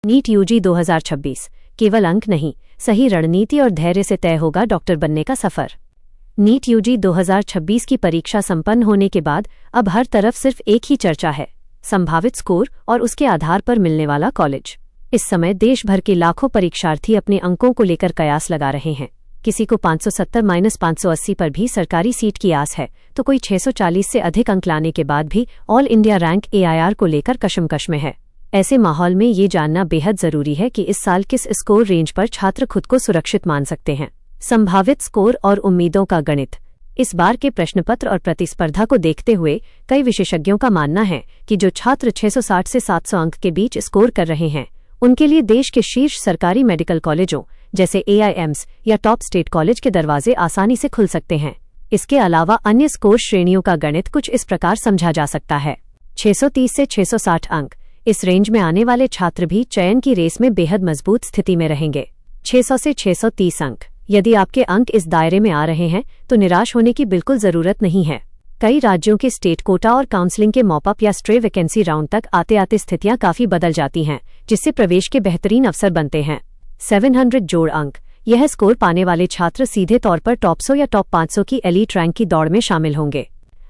NEET UG 2026 केवल अंक नहीं, सही रणनीति और धैर्य से तय होगा डॉक्टर बनने का सफर। नीट यूजी 2026 की परीक्षा संपन्न होने के बाद अब हर तरफ सिर्फ एक ही चर्चा है, संभावित स्कोर और उसके आधार पर मिलने वाला कॉलेज। इस समय देश भर के लाखों परीक्षार्थी अपने अंकों को लेकर कयास लगा रहे हैं। किसी को 570-580 पर भी सरकारी सीट की आस है, तो कोई 640 से अधिक अंक लाने के बाद भी ऑल इंडिया रैंक AIR को लेकर कशमकश में है। ऐसे माहौल में ये जानना बेहद जरूरी है कि इस साल किस स्कोर रेंज पर छात्र खुद को सुरक्षित मान सकते हैं। संभावित स्कोर और उम्मीदों का गणित। इस बार के प्रश्नपत्र और प्रतिस्पर्धा को देखते हुए कई विशेषज्ञों का मानना है कि जो छात्र 660 से 700 अंक के बीच स्कोर कर रहे हैं, उनके लिए देश के शीर्ष सरकारी मेडिकल कॉलेजों जैसे AIIMS या टॉप स्टेट कॉलेज के दरवाजे आसानी से खुल सकते हैं। इसके अलावा अन्य स्कोर श्रेणियों का गणित कुछ इस प्रकार समझा जा सकता है। 630 से 660 अंक। इस रेंज में आने वाले छात्र भी चयन की रेस में बेहद मजबूत स्थिति में रहेंगे। 600 से 630 अंक। यदि आपके अंक इस दायरे में आ रहे हैं तो निराश होने की बिल्कुल जरूरत नहीं है। कई राज्यों के स्टेट कोटा और काउंसलिंग के मॉपअप या स्ट्रे वैकेंसी राउंड तक आते आते स्थितियां काफी बदल जाती हैं, जिससे प्रवेश के बेहतरीन अवसर बनते हैं। 700 जोड़ अंक। यह स्कोर पाने वाले छात्र सीधे तौर पर टॉप 100 या टॉप 500 की एलीट रैंक की दौड़ में शामिल होंगे।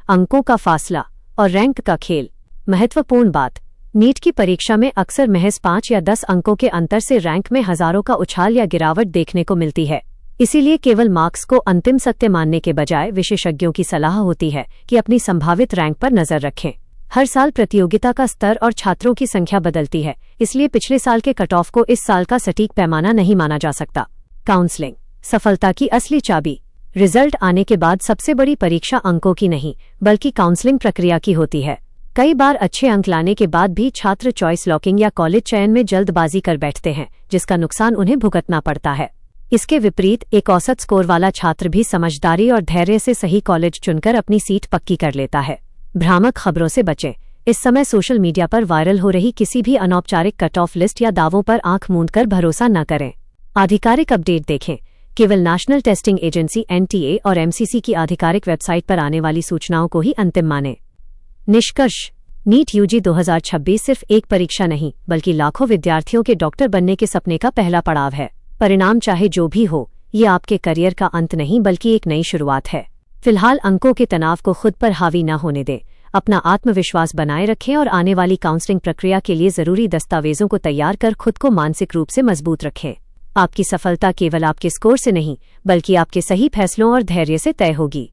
अंकों का फासला और रैंक का खेल। महत्वपूर्ण बात, नीट की परीक्षा में अक्सर महज 5 या 10 अंकों के अंतर से रैंक में हजारों का उछाल या गिरावट देखने को मिलती है। इसीलिए केवल मार्क्स को अंतिम सत्य मानने के बजाय विशेषज्ञों की सलाह होती है कि अपनी संभावित रैंक पर नजर रखें। हर साल प्रतियोगिता का स्तर और छात्रों की संख्या बदलती है, इसलिए पिछले साल के कट ऑफ को इस साल का सटीक पैमाना नहीं माना जा सकता। काउंसलिंग। सफलता की असली चाबी। रिजल्ट आने के बाद सबसे बड़ी परीक्षा अंकों की नहीं, बल्कि काउंसलिंग प्रक्रिया की होती है। कई बार अच्छे अंक लाने के बाद भी छात्र चॉइस लॉकिंग या कॉलेज चयन में जल्दबाजी कर बैठते हैं, जिसका नुकसान उन्हें भुगतना पड़ता है। इसके विपरीत एक औसत स्कोर वाला छात्र भी समझदारी और धैर्य से सही कॉलेज चुनकर अपनी सीट पक्की कर लेता है। भ्रामक खबरों से बचें। इस समय सोशल मीडिया पर वायरल हो रही किसी भी अनौपचारिक कट ऑफ लिस्ट या दावों पर आंख मूंदकर भरोसा न करें। आधिकारिक अपडेट देखें। केवल नेशनल टेस्टिंग एजेंसी NTA और MCC की आधिकारिक वेबसाइट पर आने वाली सूचनाओं को ही अंतिम मानें। निष्कर्ष। नीट यूजी 2026 सिर्फ एक परीक्षा नहीं, बल्कि लाखों विद्यार्थियों के डॉक्टर बनने के सपने का पहला पड़ाव है। परिणाम चाहे जो भी हो, ये आपके करियर का अंत नहीं बल्कि एक नई शुरुआत है। फिलहाल अंकों के तनाव को खुद पर हावी न होने दें। अपना आत्मविश्वास बनाए रखें और आने वाली काउंसलिंग प्रक्रिया के लिए जरूरी दस्तावेजों को तैयार कर खुद को मानसिक रूप से मजबूत रखें। आपकी सफलता केवल आपके स्कोर से नहीं, बल्कि आपके सही फैसलों और धैर्य से तय होगी।